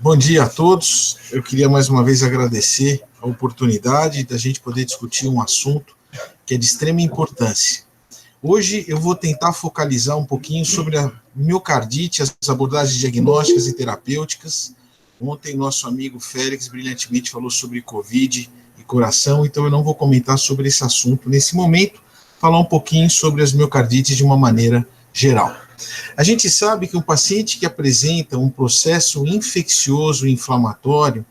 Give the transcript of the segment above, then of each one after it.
Bom dia a todos. Eu queria mais uma vez agradecer a oportunidade da gente poder discutir um assunto que é de extrema importância. Hoje eu vou tentar focalizar um pouquinho sobre a miocardite, as abordagens diagnósticas e terapêuticas. Ontem nosso amigo Félix brilhantemente falou sobre Covid e coração, então eu não vou comentar sobre esse assunto nesse momento, falar um pouquinho sobre as miocardites de uma maneira geral. A gente sabe que um paciente que apresenta um processo infeccioso inflamatório,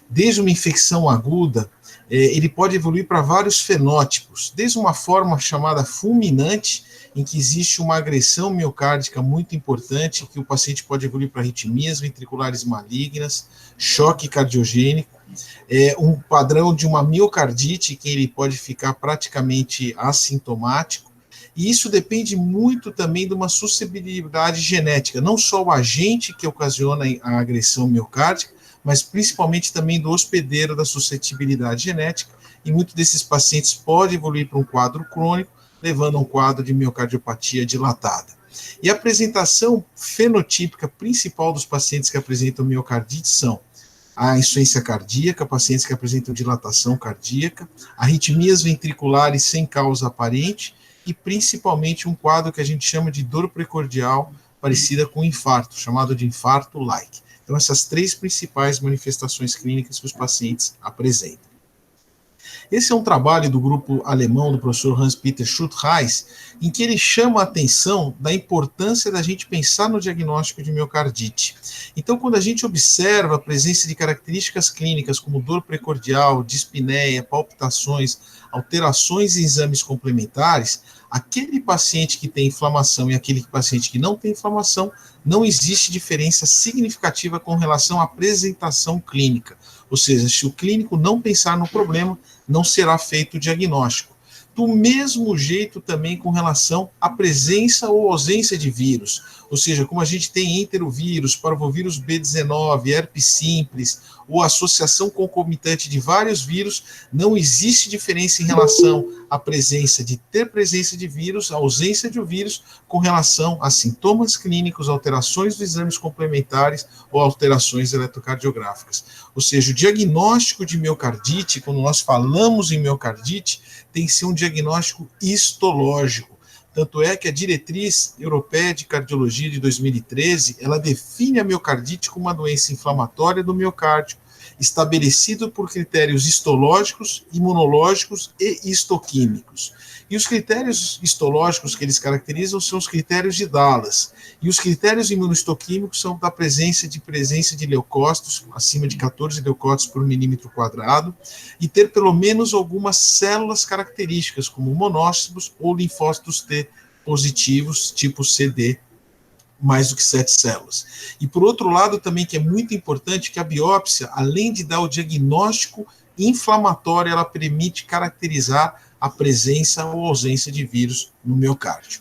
desde uma infecção aguda, ele pode evoluir para vários fenótipos, desde uma forma chamada fulminante, em que existe uma agressão miocárdica muito importante, que o paciente pode evoluir para arritmias ventriculares malignas, choque cardiogênico, um padrão de uma miocardite, que ele pode ficar praticamente assintomático, e isso depende muito também de uma suscetibilidade genética, não só o agente que ocasiona a agressão miocárdica, mas principalmente também do hospedeiro da suscetibilidade genética, e muitos desses pacientes podem evoluir para um quadro crônico, levando a um quadro de miocardiopatia dilatada. E a apresentação fenotípica principal dos pacientes que apresentam miocardite são a insuficiência cardíaca, pacientes que apresentam dilatação cardíaca, arritmias ventriculares sem causa aparente, e principalmente um quadro que a gente chama de dor precordial parecida com infarto, chamado de infarto-like. Então, essas três principais manifestações clínicas que os pacientes apresentam. Esse é um trabalho do grupo alemão do professor Hans-Peter Schultheiss, em que ele chama a atenção da importância da gente pensar no diagnóstico de miocardite. Então, quando a gente observa a presença de características clínicas como dor precordial, dispneia, palpitações, alterações em exames complementares, aquele paciente que tem inflamação e aquele paciente que não tem inflamação, não existe diferença significativa com relação à apresentação clínica. Ou seja, se o clínico não pensar no problema, não será feito o diagnóstico. Do mesmo jeito também com relação à presença ou ausência de vírus. Ou seja, como a gente tem enterovírus, parvovírus B19, herpes simples, ou associação concomitante de vários vírus, não existe diferença em relação à presença de vírus, a ausência de vírus, com relação a sintomas clínicos, alterações dos exames complementares ou alterações eletrocardiográficas. Ou seja, o diagnóstico de miocardite, quando nós falamos em miocardite, tem que ser um diagnóstico histológico. Tanto é que a diretriz europeia de cardiologia de 2013, ela define a miocardite como uma doença inflamatória do miocárdio, estabelecido por critérios histológicos, imunológicos e histoquímicos. E os critérios histológicos que eles caracterizam são os critérios de Dallas. E os critérios imunohistoquímicos são da presença de leucócitos, acima de 14 leucócitos por milímetro quadrado, e ter pelo menos algumas células características, como monócitos ou linfócitos T positivos, tipo CD, mais do que 7 células. E por outro lado também, que é muito importante, que a biópsia, além de dar o diagnóstico inflamatório, ela permite caracterizar a presença ou ausência de vírus no miocárdio.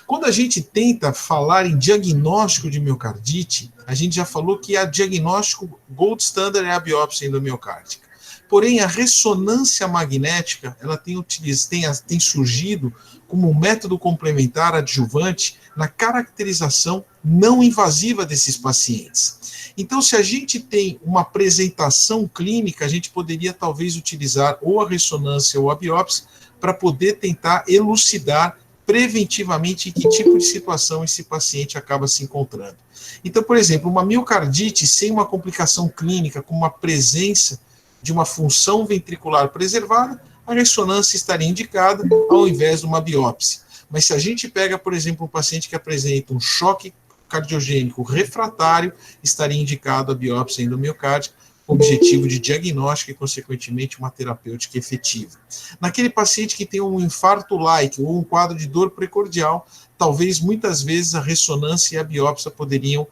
Quando a gente tenta falar em diagnóstico de miocardite, a gente já falou que a diagnóstico gold standard é a biópsia endomiocárdica. Porém, a ressonância magnética, ela tem surgido como um método complementar adjuvante na caracterização não invasiva desses pacientes. Então, se a gente tem uma apresentação clínica, a gente poderia talvez utilizar ou a ressonância ou a biópsia para poder tentar elucidar preventivamente em que tipo de situação esse paciente acaba se encontrando. Então, por exemplo, uma miocardite sem uma complicação clínica, com uma presença de uma função ventricular preservada, a ressonância estaria indicada ao invés de uma biópsia. Mas se a gente pega, por exemplo, um paciente que apresenta um choque cardiogênico refratário, estaria indicado a biópsia endomiocárdica, com objetivo de diagnóstico e, consequentemente, uma terapêutica efetiva. Naquele paciente que tem um infarto-like ou um quadro de dor precordial, talvez muitas vezes a ressonância e a biópsia poderiam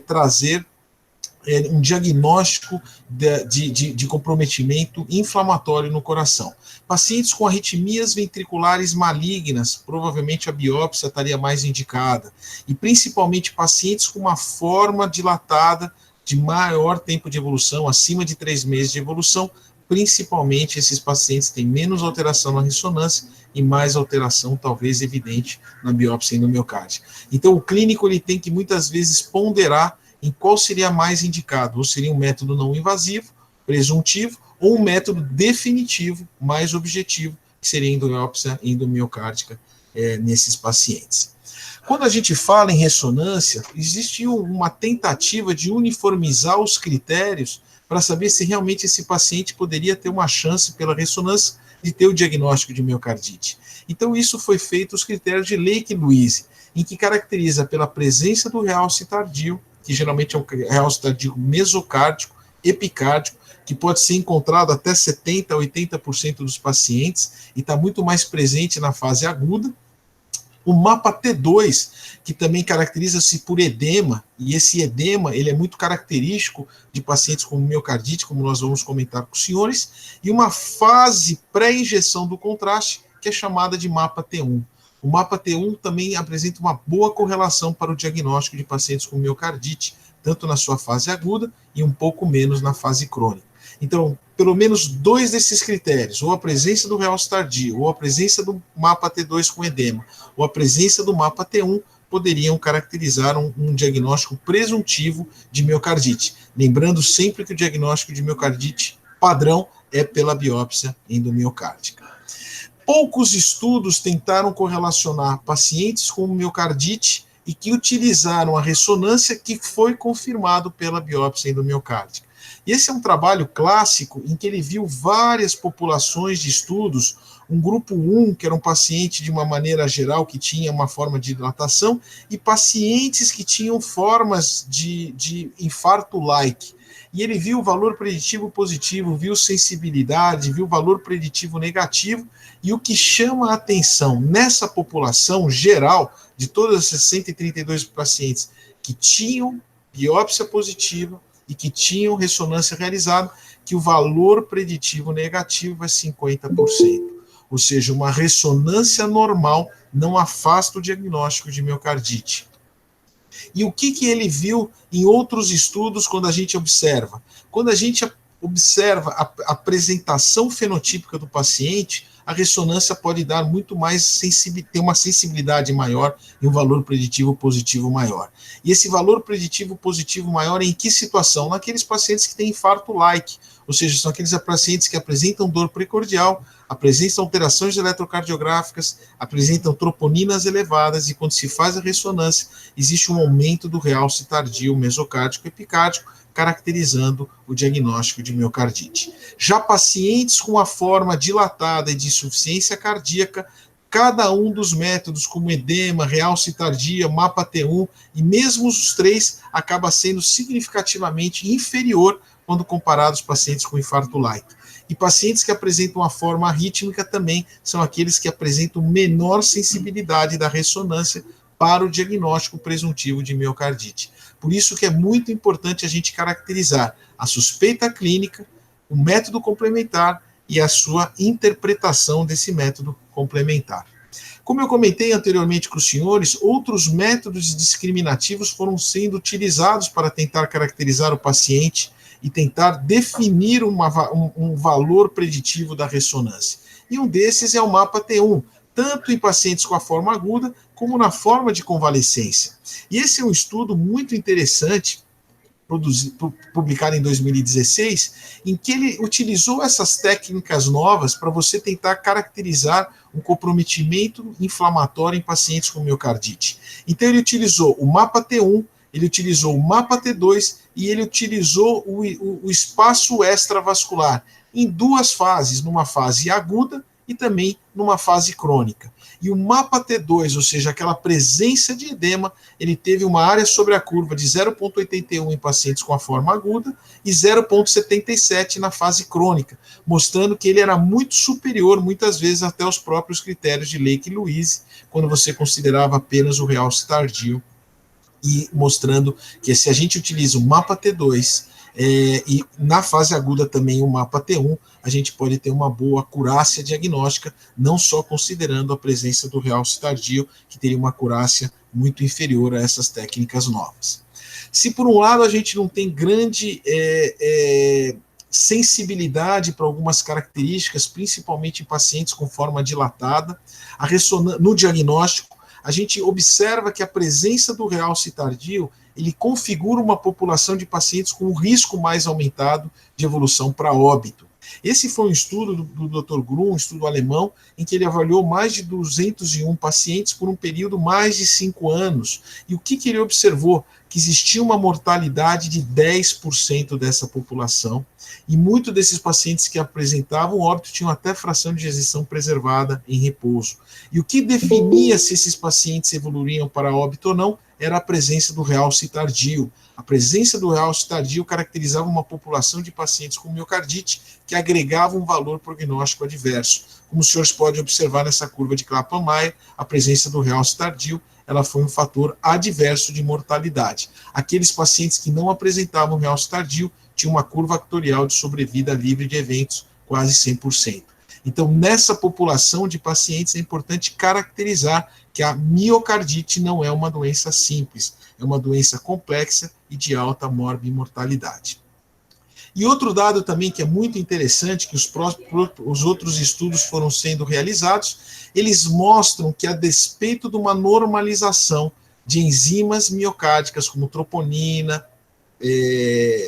trazer um diagnóstico de comprometimento inflamatório no coração. Pacientes com arritmias ventriculares malignas, provavelmente a biópsia estaria mais indicada. E principalmente pacientes com uma forma dilatada de maior tempo de evolução, acima de 3 meses de evolução, principalmente esses pacientes têm menos alteração na ressonância e mais alteração, talvez, evidente na biópsia endomiocárdica. Então, o clínico ele tem que muitas vezes ponderar em qual seria mais indicado, ou seria um método não invasivo, presuntivo, ou um método definitivo, mais objetivo, que seria a endópsia endomiocárdica nesses pacientes. Quando a gente fala em ressonância, existe uma tentativa de uniformizar os critérios para saber se realmente esse paciente poderia ter uma chance pela ressonância de ter o diagnóstico de miocardite. Então isso foi feito os critérios de Lake-Louise, em que caracteriza pela presença do realce tardio, que geralmente é um realce tardio mesocárdico, epicárdico, que pode ser encontrado até 70% a 80% dos pacientes e está muito mais presente na fase aguda. O mapa T2, que também caracteriza-se por edema, e esse edema ele é muito característico de pacientes com miocardite, como nós vamos comentar com os senhores, e uma fase pré-injeção do contraste, que é chamada de mapa T1. O mapa T1 também apresenta uma boa correlação para o diagnóstico de pacientes com miocardite, tanto na sua fase aguda e um pouco menos na fase crônica. Então, pelo menos 2 desses critérios, ou a presença do realce tardio, ou a presença do mapa T2 com edema, ou a presença do mapa T1, poderiam caracterizar um diagnóstico presuntivo de miocardite. Lembrando sempre que o diagnóstico de miocardite padrão é pela biópsia endomiocárdica. Poucos estudos tentaram correlacionar pacientes com miocardite e que utilizaram a ressonância que foi confirmado pela biópsia endomiocárdica. E esse é um trabalho clássico em que ele viu várias populações de estudos, um grupo 1, que era um paciente de uma maneira geral que tinha uma forma de dilatação, e pacientes que tinham formas de infarto-like. E ele viu o valor preditivo positivo, viu sensibilidade, viu valor preditivo negativo, e o que chama a atenção nessa população geral, de todas essas 132 pacientes que tinham biópsia positiva, e que tinham ressonância realizada, que o valor preditivo negativo é 50%. Ou seja, uma ressonância normal não afasta o diagnóstico de miocardite. E o que ele viu em outros estudos quando a gente observa? Quando a gente observa a apresentação fenotípica do paciente, a ressonância pode dar muito mais ter uma sensibilidade maior e um valor preditivo positivo maior. E esse valor preditivo positivo maior em que situação? Naqueles pacientes que têm infarto-like, ou seja, são aqueles pacientes que apresentam dor precordial, apresentam alterações eletrocardiográficas, apresentam troponinas elevadas, e quando se faz a ressonância, existe um aumento do realce tardio mesocárdico epicárdico, caracterizando o diagnóstico de miocardite. Já pacientes com a forma dilatada e de insuficiência cardíaca, cada um dos métodos, como edema, realce tardia, mapa T1, e mesmo os 3, acaba sendo significativamente inferior quando comparados aos pacientes com infarto-like. E pacientes que apresentam a forma arrítmica também são aqueles que apresentam menor sensibilidade da ressonância para o diagnóstico presuntivo de miocardite. Por isso que é muito importante a gente caracterizar a suspeita clínica, o método complementar e a sua interpretação desse método complementar. Como eu comentei anteriormente com os senhores, outros métodos discriminativos foram sendo utilizados para tentar caracterizar o paciente e tentar definir um valor preditivo da ressonância. E um desses é o mapa T1, tanto em pacientes com a forma aguda, como na forma de convalescência. E esse é um estudo muito interessante, publicado em 2016, em que ele utilizou essas técnicas novas para você tentar caracterizar um comprometimento inflamatório em pacientes com miocardite. Então ele utilizou o mapa T1, ele utilizou o mapa T2 e ele utilizou o espaço extravascular em 2 fases, numa fase aguda e também numa fase crônica. E o mapa T2, ou seja, aquela presença de edema, ele teve uma área sobre a curva de 0,81 em pacientes com a forma aguda e 0,77 na fase crônica, mostrando que ele era muito superior, muitas vezes, até os próprios critérios de Lake-Louise, quando você considerava apenas o realce tardio, e mostrando que se a gente utiliza o mapa T2 e na fase aguda também o mapa T1, a gente pode ter uma boa acurácia diagnóstica, não só considerando a presença do realce tardio, que teria uma acurácia muito inferior a essas técnicas novas. Se por um lado a gente não tem grande sensibilidade para algumas características, principalmente em pacientes com forma dilatada, no diagnóstico, a gente observa que a presença do realce tardio ele configura uma população de pacientes com um risco mais aumentado de evolução para óbito. Esse foi um estudo do Dr. Grum, um estudo alemão, em que ele avaliou mais de 201 pacientes por um período mais de 5 anos. E o que ele observou? Que existia uma mortalidade de 10% dessa população, e muitos desses pacientes que apresentavam óbito tinham até fração de ejeção preservada em repouso. E o que definia se esses pacientes evoluiriam para óbito ou não era a presença do realce tardio. A presença do realce tardio caracterizava uma população de pacientes com miocardite que agregava um valor prognóstico adverso. Como os senhores podem observar nessa curva de Kaplan-Meier, a presença do realce tardio ela foi um fator adverso de mortalidade. Aqueles pacientes que não apresentavam realce tardio tinham uma curva vectorial de sobrevida livre de eventos quase 100%. Então, nessa população de pacientes, é importante caracterizar que a miocardite não é uma doença simples, é uma doença complexa e de alta morbimortalidade. E outro dado também que é muito interessante, que os outros estudos foram sendo realizados, eles mostram que, a despeito de uma normalização de enzimas miocárdicas, como troponina,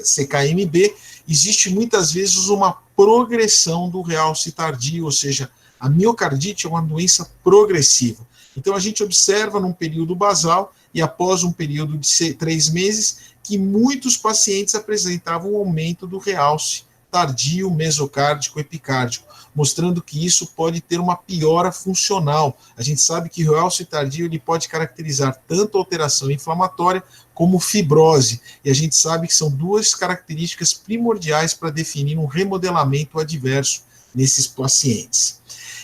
CKMB, existe muitas vezes uma progressão do realce tardio, ou seja, a miocardite é uma doença progressiva. Então, a gente observa num período basal e após um período de 3 meses, que muitos pacientes apresentavam um aumento do realce tardio, mesocárdico, epicárdico, mostrando que isso pode ter uma piora funcional. A gente sabe que o realce tardio ele pode caracterizar tanto alteração inflamatória como fibrose, e a gente sabe que são duas características primordiais para definir um remodelamento adverso nesses pacientes.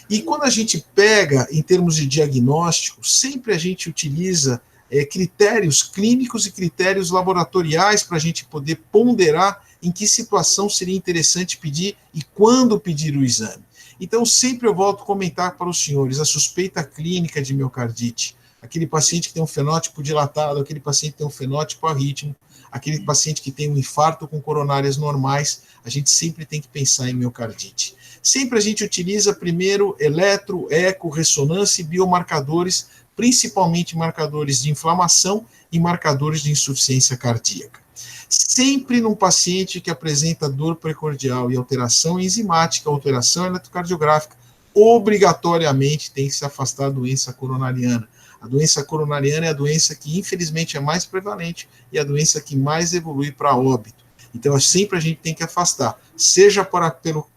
E quando a gente pega, em termos de diagnóstico, sempre a gente utiliza critérios clínicos e critérios laboratoriais para a gente poder ponderar em que situação seria interessante pedir e quando pedir o exame. Então, sempre eu volto a comentar para os senhores a suspeita clínica de miocardite, aquele paciente que tem um fenótipo dilatado, aquele paciente que tem um fenótipo arrítmico, aquele paciente que tem um infarto com coronárias normais, a gente sempre tem que pensar em miocardite. Sempre a gente utiliza primeiro eletro, eco, ressonância e biomarcadores, principalmente marcadores de inflamação e marcadores de insuficiência cardíaca. Sempre num paciente que apresenta dor precordial e alteração enzimática, alteração eletrocardiográfica, obrigatoriamente tem que se afastar da doença coronariana. A doença coronariana é a doença que, infelizmente, é mais prevalente e a doença que mais evolui para óbito. Então, sempre a gente tem que afastar, seja pelo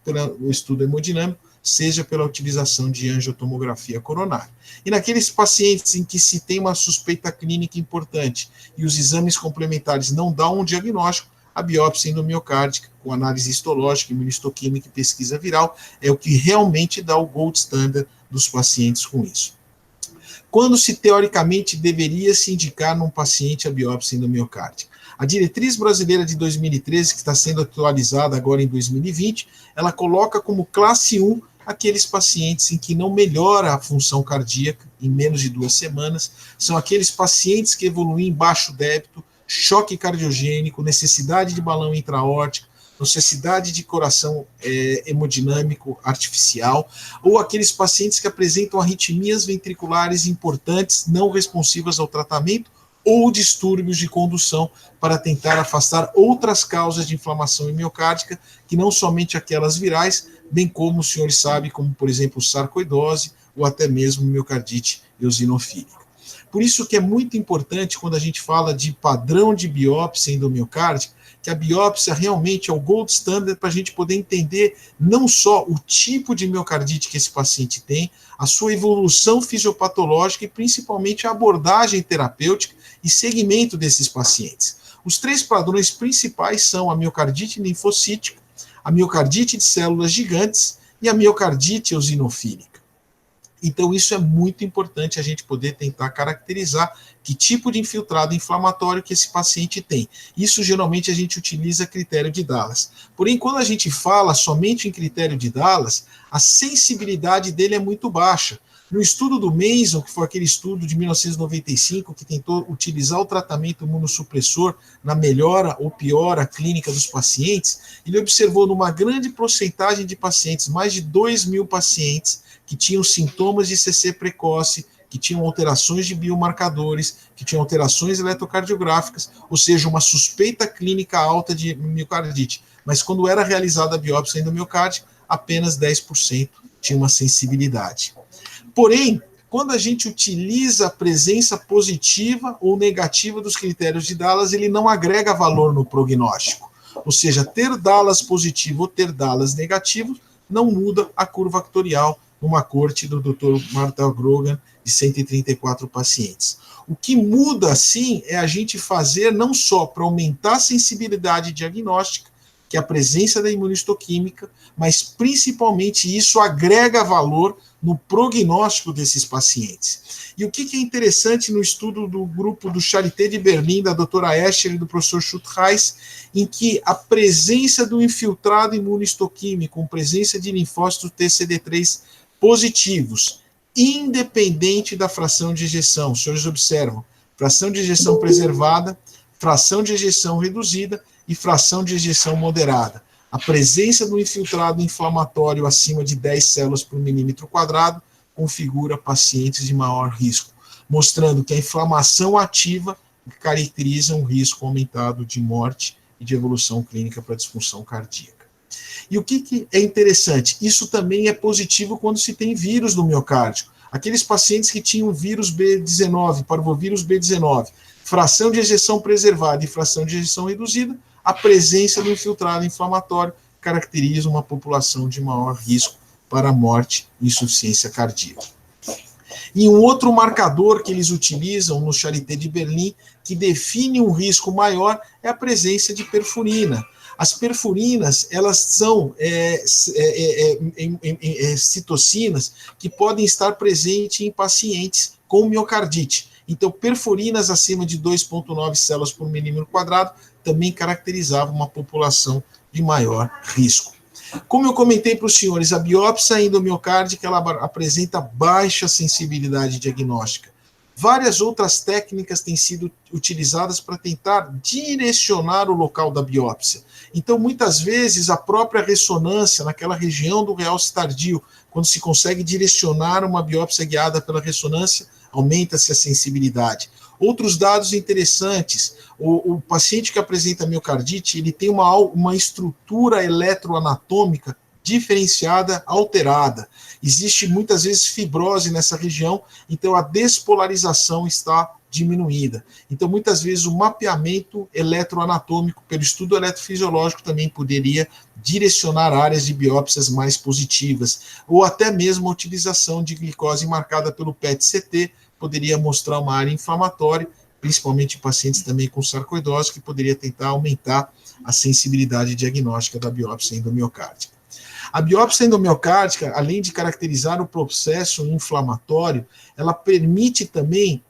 estudo hemodinâmico, seja pela utilização de angiotomografia coronária. E naqueles pacientes em que se tem uma suspeita clínica importante e os exames complementares não dão um diagnóstico, a biópsia endomiocárdica, com análise histológica, imunistoquímica e pesquisa viral, é o que realmente dá o gold standard dos pacientes com isso. Quando se teoricamente deveria se indicar num paciente a biópsia endomiocárdica? A diretriz brasileira de 2013, que está sendo atualizada agora em 2020, ela coloca como classe 1 aqueles pacientes em que não melhora a função cardíaca em menos de 2 semanas, são aqueles pacientes que evoluem em baixo débito, choque cardiogênico, necessidade de balão intraórtico, necessidade de coração hemodinâmico artificial, ou aqueles pacientes que apresentam arritmias ventriculares importantes, não responsivas ao tratamento, ou distúrbios de condução, para tentar afastar outras causas de inflamação miocárdica, que não somente aquelas virais, bem como os senhores sabem, como por exemplo sarcoidose, ou até mesmo miocardite eosinofílica. Por isso que é muito importante, quando a gente fala de padrão de biópsia endomiocárdica, que a biópsia realmente é o gold standard para a gente poder entender não só o tipo de miocardite que esse paciente tem, a sua evolução fisiopatológica e principalmente a abordagem terapêutica e segmento desses pacientes. Os 3 padrões principais são a miocardite linfocítica, a miocardite de células gigantes e a miocardite eosinofílica. Então, isso é muito importante a gente poder tentar caracterizar que tipo de infiltrado inflamatório que esse paciente tem. Isso, geralmente, a gente utiliza critério de Dallas. Porém, quando a gente fala somente em critério de Dallas, a sensibilidade dele é muito baixa. No estudo do Mason, que foi aquele estudo de 1995, que tentou utilizar o tratamento imunossupressor na melhora ou piora clínica dos pacientes, ele observou numa grande porcentagem de pacientes, mais de 2.000 pacientes, que tinham sintomas de CC precoce, que tinham alterações de biomarcadores, que tinham alterações eletrocardiográficas, ou seja, uma suspeita clínica alta de miocardite. Mas quando era realizada a biópsia endomiocárdica, apenas 10% tinha uma sensibilidade. Porém, quando a gente utiliza a presença positiva ou negativa dos critérios de Dallas, ele não agrega valor no prognóstico. Ou seja, ter Dallas positivo ou ter Dallas negativo não muda a curva factorial numa corte do Dr. Martha Grogan de 134 pacientes. O que muda, sim, é a gente fazer não só para aumentar a sensibilidade diagnóstica, que é a presença da imunistoquímica, mas principalmente isso agrega valor no prognóstico desses pacientes. E o que é interessante no estudo do grupo do Charité de Berlim, da doutora Escher e do professor Schultheiss, em que a presença do infiltrado imunistoquímico, com presença de linfócitos TCD3 positivos, independente da fração de ejeção, os senhores observam, fração de ejeção preservada, fração de ejeção reduzida e fração de ejeção moderada. A presença do infiltrado inflamatório acima de 10 células por milímetro quadrado configura pacientes de maior risco, mostrando que a inflamação ativa caracteriza um risco aumentado de morte e de evolução clínica para disfunção cardíaca. E o que é interessante? Isso também é positivo quando se tem vírus no miocárdio. Aqueles pacientes que tinham vírus B19, parvovírus B19, fração de ejeção preservada e fração de ejeção reduzida, a presença do infiltrado inflamatório caracteriza uma população de maior risco para morte e insuficiência cardíaca. E um outro marcador que eles utilizam no Charité de Berlim, que define um risco maior, é a presença de perfurina. As perfurinas, elas são citocinas que podem estar presentes em pacientes com miocardite. Então, perfurinas acima de 2,9 células por milímetro quadrado também caracterizavam uma população de maior risco. Como eu comentei para os senhores, a biópsia endomiocárdica ela apresenta baixa sensibilidade diagnóstica. Várias outras técnicas têm sido utilizadas para tentar direcionar o local da biópsia. Então, muitas vezes, a própria ressonância naquela região do realce tardio, quando se consegue direcionar uma biópsia guiada pela ressonância, aumenta-se a sensibilidade. Outros dados interessantes, o paciente que apresenta miocardite, ele tem uma estrutura eletroanatômica diferenciada, alterada. Existe muitas vezes fibrose nessa região, então a despolarização está diminuída. Então, muitas vezes, o mapeamento eletroanatômico pelo estudo eletrofisiológico também poderia direcionar áreas de biópsias mais positivas, ou até mesmo a utilização de glicose marcada pelo PET-CT poderia mostrar uma área inflamatória, principalmente em pacientes também com sarcoidose, que poderia tentar aumentar a sensibilidade diagnóstica da biópsia endomiocárdica. A biópsia endomiocárdica, além de caracterizar o processo inflamatório, ela permite também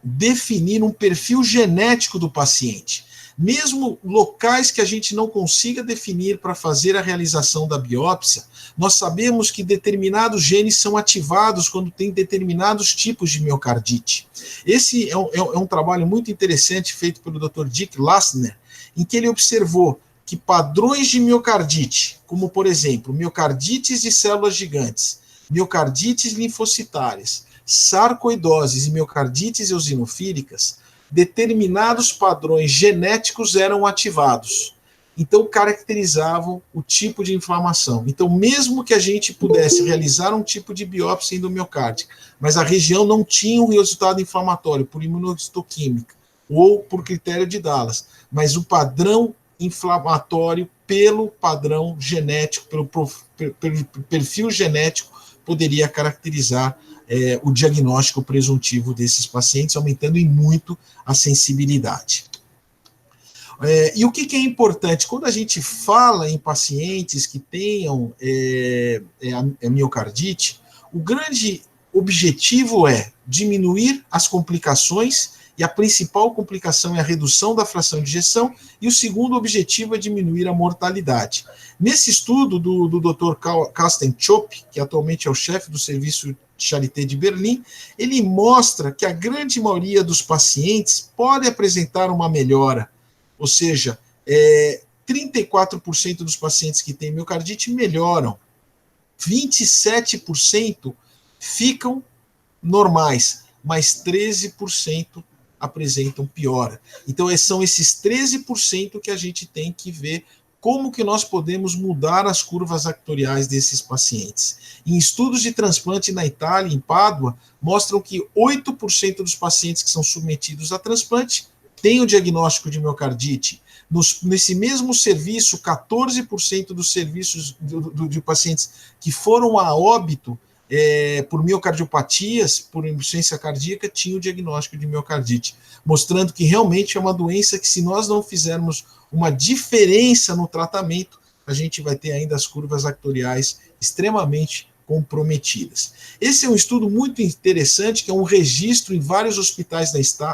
definir um perfil genético do paciente. Mesmo locais que a gente não consiga definir para fazer a realização da biópsia, nós sabemos que determinados genes são ativados quando tem determinados tipos de miocardite. Esse é um trabalho muito interessante feito pelo Dr. Dick Lassner, em que ele observou que padrões de miocardite, como por exemplo, miocardites de células gigantes, miocardites linfocitárias, sarcoidoses e miocardites eosinofílicas, determinados padrões genéticos eram ativados. Então, caracterizavam o tipo de inflamação. Então, mesmo que a gente pudesse realizar um tipo de biópsia endomiocárdica, mas a região não tinha um resultado inflamatório por imunohistoquímica ou por critério de Dallas, mas o padrão inflamatório pelo padrão genético, pelo perfil genético, poderia caracterizar o diagnóstico presuntivo desses pacientes, aumentando em muito a sensibilidade. E o que é importante? Quando a gente fala em pacientes que tenham a miocardite, o grande objetivo é diminuir as complicações, e a principal complicação é a redução da fração de ejeção, e o segundo objetivo é diminuir a mortalidade. Nesse estudo do Dr. Carsten Chope, que atualmente é o chefe do serviço Charité de Berlim, ele mostra que a grande maioria dos pacientes pode apresentar uma melhora, ou seja, 34% dos pacientes que têm miocardite melhoram, 27% ficam normais, mas 13% apresentam piora. Então, são esses 13% que a gente tem que ver como que nós podemos mudar as curvas actuariais desses pacientes. Em estudos de transplante na Itália, em Pádua, mostram que 8% dos pacientes que são submetidos a transplante têm o diagnóstico de miocardite. Nesse mesmo serviço, 14% dos serviços de pacientes que foram a óbito por miocardiopatias, por insuficiência cardíaca, tinham o diagnóstico de miocardite, mostrando que realmente é uma doença que, se nós não fizermos uma diferença no tratamento, a gente vai ter ainda as curvas actuariais extremamente comprometidas. Esse é um estudo muito interessante, que é um registro em vários hospitais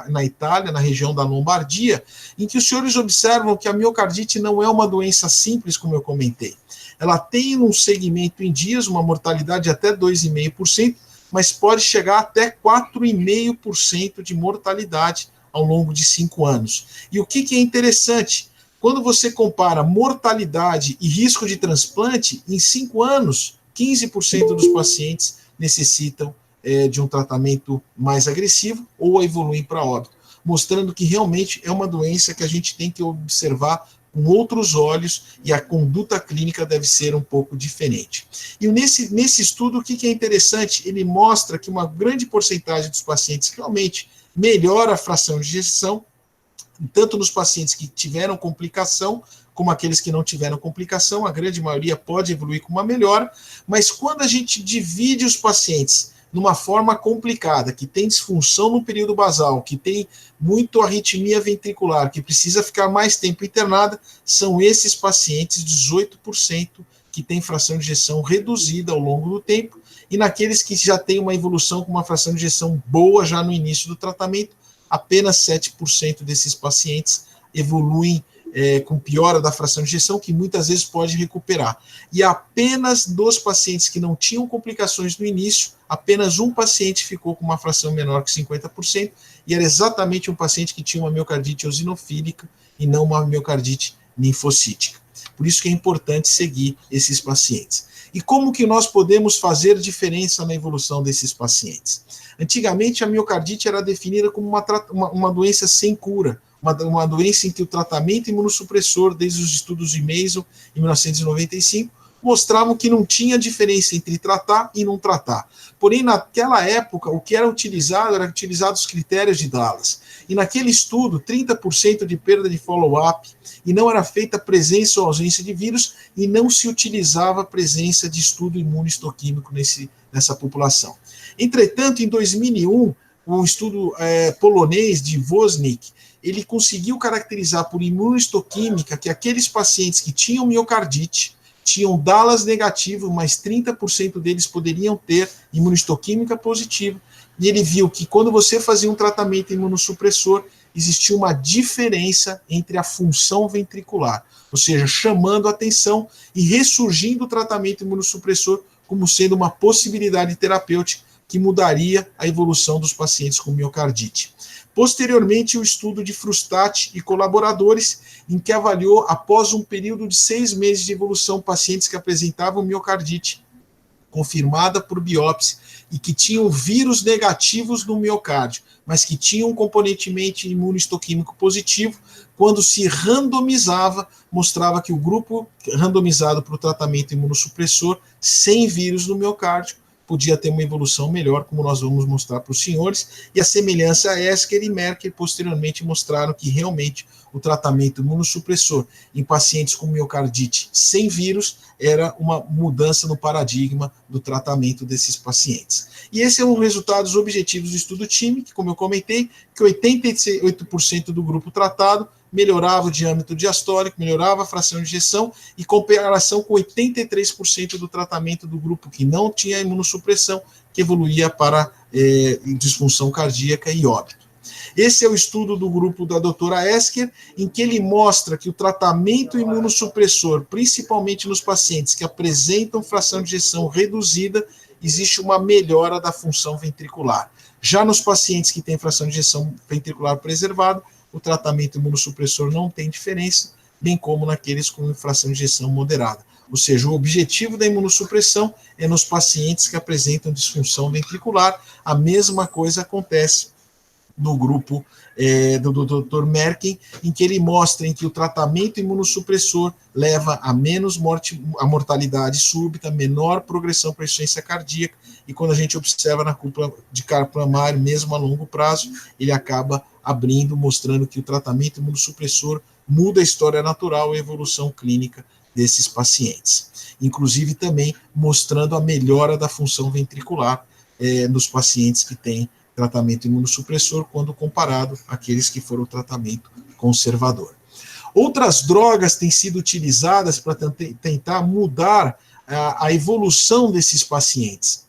na Itália, na região da Lombardia, em que os senhores observam que a miocardite não é uma doença simples, como eu comentei. Ela tem um segmento em dias, uma mortalidade de até 2,5%, mas pode chegar até 4,5% de mortalidade ao longo de 5 anos. E o que é interessante? Quando você compara mortalidade e risco de transplante, em 5 anos, 15% dos pacientes necessitam de um tratamento mais agressivo ou evoluem para óbito, mostrando que realmente é uma doença que a gente tem que observar com outros olhos e a conduta clínica deve ser um pouco diferente. E nesse estudo, o que é interessante? Ele mostra que uma grande porcentagem dos pacientes realmente melhora a fração de ejeção, tanto nos pacientes que tiveram complicação, como aqueles que não tiveram complicação, a grande maioria pode evoluir com uma melhora, mas quando a gente divide os pacientes numa forma complicada, que tem disfunção no período basal, que tem muito arritmia ventricular, que precisa ficar mais tempo internada, são esses pacientes, 18%, que têm fração de ejeção reduzida ao longo do tempo, e naqueles que já têm uma evolução com uma fração de ejeção boa já no início do tratamento, apenas 7% desses pacientes evoluem com piora da fração de ejeção, que muitas vezes pode recuperar. E apenas dos pacientes que não tinham complicações no início, apenas um paciente ficou com uma fração menor que 50%, e era exatamente um paciente que tinha uma miocardite eosinofílica e não uma miocardite linfocítica. Por isso que é importante seguir esses pacientes. E como que nós podemos fazer diferença na evolução desses pacientes? Antigamente, a miocardite era definida como uma doença sem cura, uma doença em que o tratamento imunossupressor, desde os estudos de Mason, em 1995, mostravam que não tinha diferença entre tratar e não tratar. Porém, naquela época, o que era utilizado os critérios de Dallas. E naquele estudo, 30% de perda de follow-up, e não era feita presença ou ausência de vírus, e não se utilizava a presença de estudo imunohistoquímico nessa população. Entretanto, em 2001, um estudo polonês de Wozniak, ele conseguiu caracterizar por imunohistoquímica que aqueles pacientes que tinham miocardite, tinham Dallas negativo, mas 30% deles poderiam ter imunohistoquímica positiva, e ele viu que quando você fazia um tratamento imunossupressor, existia uma diferença entre a função ventricular, ou seja, chamando a atenção e ressurgindo o tratamento imunossupressor como sendo uma possibilidade terapêutica que mudaria a evolução dos pacientes com miocardite. Posteriormente, o estudo de Frustat e colaboradores, em que avaliou, após um período de 6 meses de evolução, pacientes que apresentavam miocardite confirmada por biópsia e que tinham vírus negativos no miocárdio, mas que tinham um componentemente imunohistoquímico positivo, quando se randomizava, mostrava que o grupo randomizado para o tratamento imunossupressor, sem vírus no miocárdio, podia ter uma evolução melhor, como nós vamos mostrar para os senhores, e a semelhança a Esker e Merkel posteriormente mostraram que realmente o tratamento imunossupressor em pacientes com miocardite sem vírus era uma mudança no paradigma do tratamento desses pacientes. E esses são os resultados objetivos do estudo TIMI, que, como eu comentei, que 88% do grupo tratado melhorava o diâmetro diastólico, melhorava a fração de ejeção, e comparação com 83% do tratamento do grupo que não tinha imunossupressão, que evoluía para disfunção cardíaca e óbito. Esse é o estudo do grupo da doutora Esker, em que ele mostra que o tratamento imunossupressor, principalmente nos pacientes que apresentam fração de ejeção reduzida, existe uma melhora da função ventricular. Já nos pacientes que têm fração de ejeção ventricular preservada, o tratamento imunossupressor não tem diferença, bem como naqueles com fração de ejeção moderada. Ou seja, o objetivo da imunossupressão é nos pacientes que apresentam disfunção ventricular. A mesma coisa acontece no grupo do Dr. Merkin, em que ele mostra em que o tratamento imunossupressor leva a menos a mortalidade súbita, menor progressão para insuficiência cardíaca, e quando a gente observa na curva de Kaplan-Meier, mesmo a longo prazo, ele acaba abrindo, mostrando que o tratamento imunossupressor muda a história natural e a evolução clínica desses pacientes. Inclusive também mostrando a melhora da função ventricular nos pacientes que têm tratamento imunossupressor quando comparado àqueles que foram tratamento conservador. Outras drogas têm sido utilizadas para tentar mudar a evolução desses pacientes.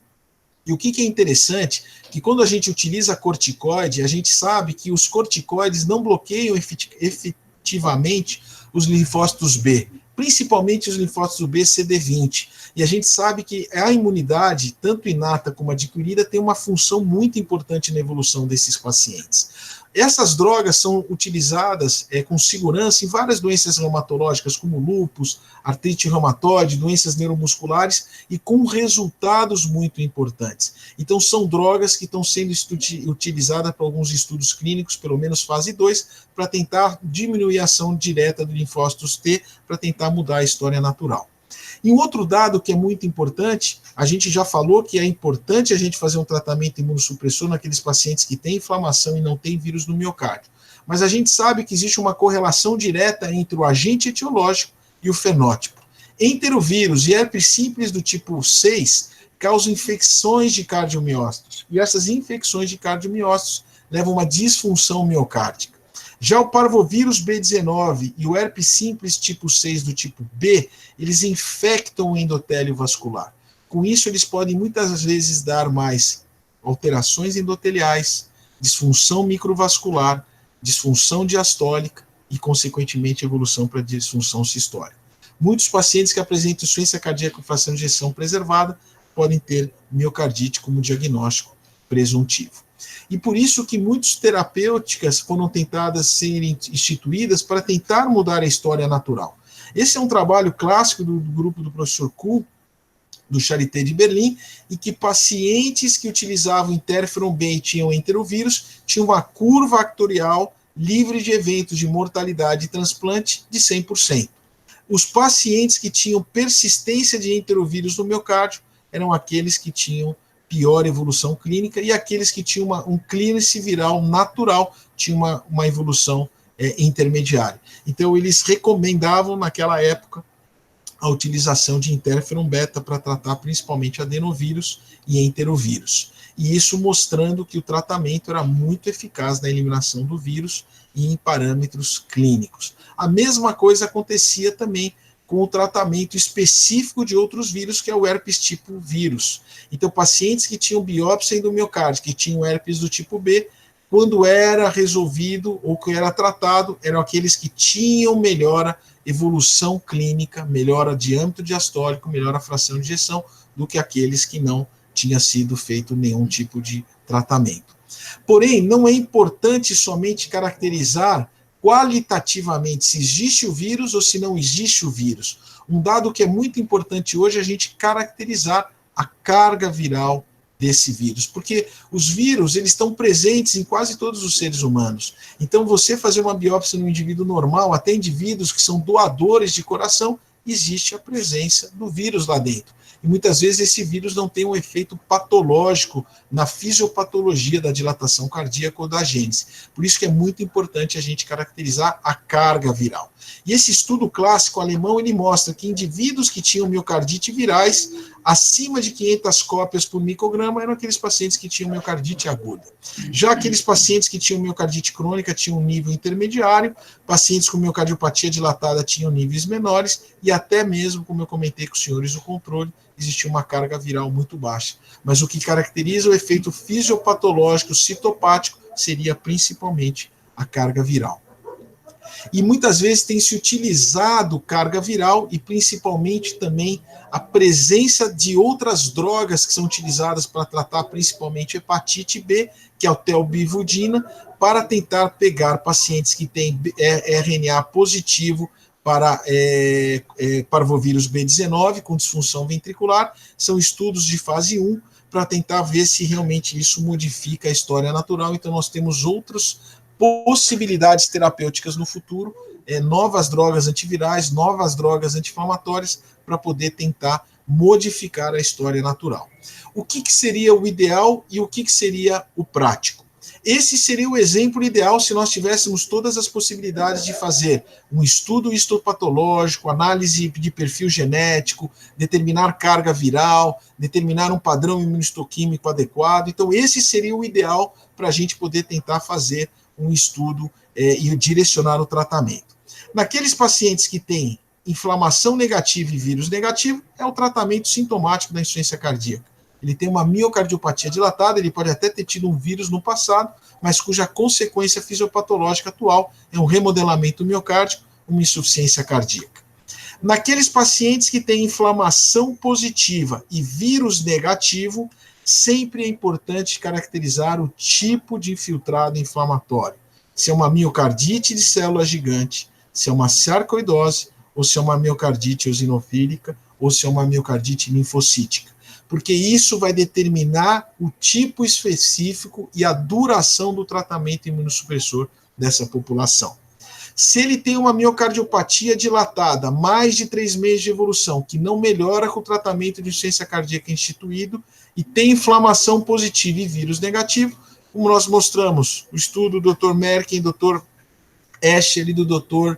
E o que é interessante, que quando a gente utiliza corticoide, a gente sabe que os corticoides não bloqueiam efetivamente os linfócitos B, principalmente os linfócitos B CD20. E a gente sabe que a imunidade, tanto inata como adquirida, tem uma função muito importante na evolução desses pacientes. Essas drogas são utilizadas com segurança em várias doenças reumatológicas, como lúpus, artrite reumatoide, doenças neuromusculares, e com resultados muito importantes. Então, são drogas que estão sendo utilizadas para alguns estudos clínicos, pelo menos fase 2, para tentar diminuir a ação direta do linfócitos T, para tentar mudar a história natural. E um outro dado que é muito importante, a gente já falou que é importante a gente fazer um tratamento imunossupressor naqueles pacientes que têm inflamação e não têm vírus no miocárdio. Mas a gente sabe que existe uma correlação direta entre o agente etiológico e o fenótipo. Enterovírus e herpes simples do tipo 6 causam infecções de cardiomiócitos. E essas infecções de cardiomiócitos levam a uma disfunção miocárdica. Já o parvovírus B19 e o herpes simples tipo 6 do tipo B, eles infectam o endotélio vascular. Com isso, eles podem muitas vezes dar mais alterações endoteliais, disfunção microvascular, disfunção diastólica e, consequentemente, evolução para disfunção sistólica. Muitos pacientes que apresentam insuficiência cardíaca com fração de ejeção preservada podem ter miocardite como diagnóstico presuntivo. E por isso que muitas terapêuticas foram tentadas serem instituídas para tentar mudar a história natural. Esse é um trabalho clássico do grupo do professor Kuhl, do Charité de Berlim, e que pacientes que utilizavam interferon B e tinham enterovírus tinham uma curva actuarial livre de eventos de mortalidade e transplante de 100%. Os pacientes que tinham persistência de enterovírus no miocárdio eram aqueles que tinham pior evolução clínica, e aqueles que tinham um clearance viral natural tinham uma evolução intermediária. Então, eles recomendavam, naquela época, a utilização de interferon beta para tratar principalmente adenovírus e enterovírus. E isso mostrando que o tratamento era muito eficaz na eliminação do vírus e em parâmetros clínicos. A mesma coisa acontecia também com o tratamento específico de outros vírus, que é o herpes tipo vírus. Então, pacientes que tinham biópsia endomiocárdica, que tinham herpes do tipo B, quando era resolvido ou que era tratado, eram aqueles que tinham melhora, evolução clínica, melhora diâmetro diastólico, melhora fração de ejeção, do que aqueles que não tinha sido feito nenhum tipo de tratamento. Porém, não é importante somente caracterizar qualitativamente se existe o vírus ou se não existe o vírus. Um dado que é muito importante hoje é a gente caracterizar a carga viral desse vírus, porque os vírus eles estão presentes em quase todos os seres humanos. Então, você fazer uma biópsia no indivíduo normal, até indivíduos que são doadores de coração, existe a presença do vírus lá dentro. E muitas vezes esse vírus não tem um efeito patológico na fisiopatologia da dilatação cardíaca ou da gênese. Por isso que é muito importante a gente caracterizar a carga viral. E esse estudo clássico alemão, ele mostra que indivíduos que tinham miocardite virais, acima de 500 cópias por micrograma, eram aqueles pacientes que tinham miocardite aguda. Já aqueles pacientes que tinham miocardite crônica tinham um nível intermediário, pacientes com miocardiopatia dilatada tinham níveis menores, e até mesmo, como eu comentei com os senhores, o controle, existia uma carga viral muito baixa. Mas o que caracteriza o efeito fisiopatológico citopático seria principalmente a carga viral. E muitas vezes tem se utilizado carga viral e principalmente também a presença de outras drogas que são utilizadas para tratar principalmente hepatite B, que é o telbivudina, para tentar pegar pacientes que têm RNA positivo para parvovírus B19 com disfunção ventricular. São estudos de fase 1 para tentar ver se realmente isso modifica a história natural. Então, nós temos outras possibilidades terapêuticas no futuro, novas drogas antivirais, novas drogas anti-inflamatórias, para poder tentar modificar a história natural. O que seria o ideal e o que seria o prático? Esse seria o exemplo ideal se nós tivéssemos todas as possibilidades de fazer um estudo histopatológico, análise de perfil genético, determinar carga viral, determinar um padrão imunistoquímico adequado. Então, esse seria o ideal para a gente poder tentar fazer um estudo e direcionar o tratamento. Naqueles pacientes que têm inflamação negativa e vírus negativo, é o tratamento sintomático da insuficiência cardíaca. Ele tem uma miocardiopatia dilatada, ele pode até ter tido um vírus no passado, mas cuja consequência fisiopatológica atual é um remodelamento miocárdico, uma insuficiência cardíaca. Naqueles pacientes que têm inflamação positiva e vírus negativo, sempre é importante caracterizar o tipo de infiltrado inflamatório. Se é uma miocardite de célula gigante, se é uma sarcoidose, ou se é uma miocardite eosinofílica, ou se é uma miocardite linfocítica. Porque isso vai determinar o tipo específico e a duração do tratamento imunossupressor dessa população. Se ele tem uma miocardiopatia dilatada, mais de 3 meses de evolução, que não melhora com o tratamento de insuficiência cardíaca instituído, e tem inflamação positiva e vírus negativo, como nós mostramos, o estudo do Dr. Merck, Dr. Escher e do Dr.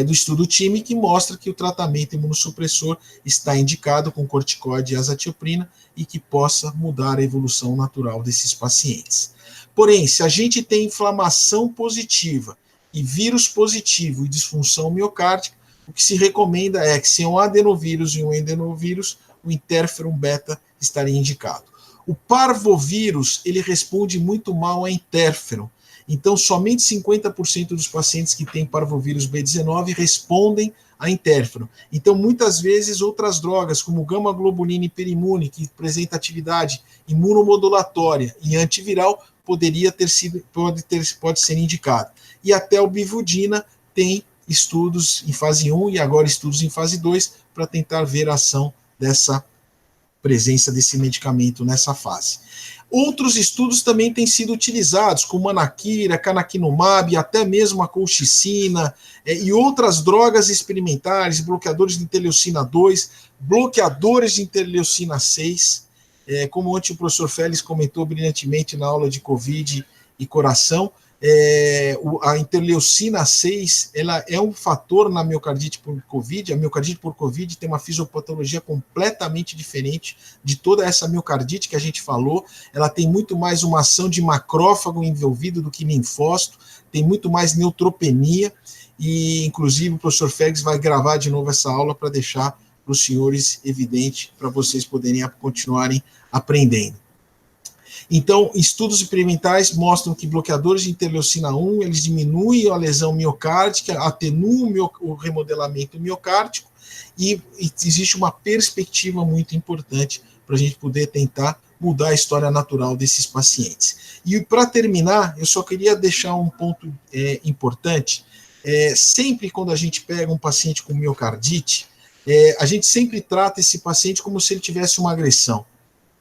Do estudo time, que mostra que o tratamento imunossupressor está indicado com corticoide e azatioprina e que possa mudar a evolução natural desses pacientes. Porém, se a gente tem inflamação positiva e vírus positivo e disfunção miocárdica, o que se recomenda é que se é um adenovírus e um endenovírus, o interferon beta estaria indicado. O parvovírus, ele responde muito mal a interferon. Então, somente 50% dos pacientes que têm parvovírus B19 respondem a interferon. Então, muitas vezes, outras drogas, como gama-globulina hiperimune, que apresenta atividade imunomodulatória e antiviral, pode ser indicado. E até o bivudina tem estudos em fase 1 e agora estudos em fase 2 para tentar ver a ação dessa presença desse medicamento nessa fase. Outros estudos também têm sido utilizados, como anaquira, canakinumab, até mesmo a colchicina e outras drogas experimentais, bloqueadores de interleucina 2, bloqueadores de interleucina 6, como ontem o professor Félix comentou brilhantemente na aula de Covid e coração. A interleucina 6 ela é um fator na miocardite por Covid. A miocardite por Covid tem uma fisiopatologia completamente diferente de toda essa miocardite que a gente falou. Ela tem muito mais uma ação de macrófago envolvido do que linfócito, tem muito mais neutropenia, e inclusive o professor Félix vai gravar de novo essa aula para deixar para os senhores evidente, para vocês poderem continuarem aprendendo. Então, estudos experimentais mostram que bloqueadores de interleucina 1, eles diminuem a lesão miocárdica, atenuam o remodelamento miocárdico, e existe uma perspectiva muito importante para a gente poder tentar mudar a história natural desses pacientes. E para terminar, eu só queria deixar um ponto importante. Sempre quando a gente pega um paciente com miocardite, a gente sempre trata esse paciente como se ele tivesse uma agressão.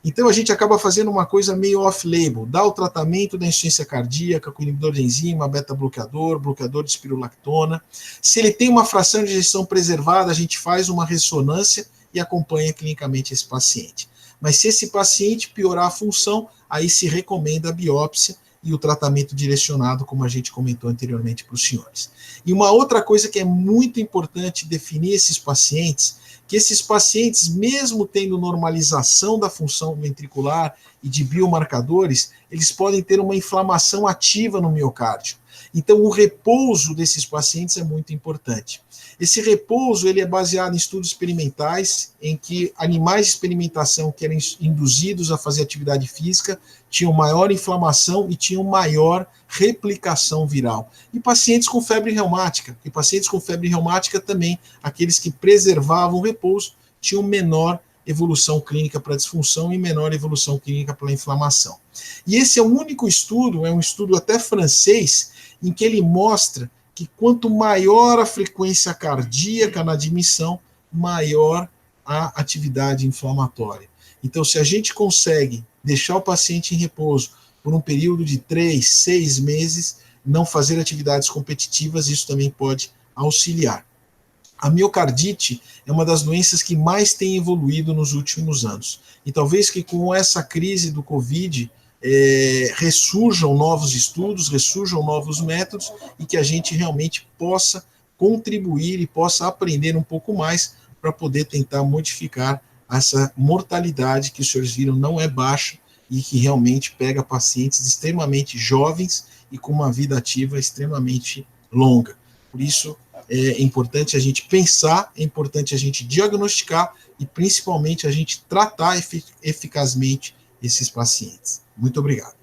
Então, a gente acaba fazendo uma coisa meio off-label, dá o tratamento da insuficiência cardíaca com inibidor de enzima, beta-bloqueador, bloqueador de espirulactona. Se ele tem uma fração de ejeção preservada, a gente faz uma ressonância e acompanha clinicamente esse paciente. Mas se esse paciente piorar a função, aí se recomenda a biópsia e o tratamento direcionado, como a gente comentou anteriormente para os senhores. E uma outra coisa que é muito importante definir esses pacientes, que esses pacientes, mesmo tendo normalização da função ventricular e de biomarcadores, eles podem ter uma inflamação ativa no miocárdio. Então, o repouso desses pacientes é muito importante. Esse repouso ele é baseado em estudos experimentais, em que animais de experimentação que eram induzidos a fazer atividade física tinham maior inflamação e tinham maior replicação viral. E pacientes com febre reumática, e pacientes com febre reumática também, aqueles que preservavam o repouso, tinham menor evolução clínica para disfunção e menor evolução clínica para inflamação. E esse é o único estudo, é um estudo até francês, em que ele mostra que quanto maior a frequência cardíaca na admissão, maior a atividade inflamatória. Então, se a gente consegue deixar o paciente em repouso por um período de 3, 6 meses, não fazer atividades competitivas, isso também pode auxiliar. A miocardite é uma das doenças que mais tem evoluído nos últimos anos. E talvez que com essa crise do Covid ressurjam novos estudos, ressurjam novos métodos e que a gente realmente possa contribuir e possa aprender um pouco mais para poder tentar modificar essa mortalidade que os senhores viram não é baixa e que realmente pega pacientes extremamente jovens e com uma vida ativa extremamente longa. Por isso, é importante a gente pensar, é importante a gente diagnosticar e, principalmente, a gente tratar eficazmente esses pacientes. Muito obrigado.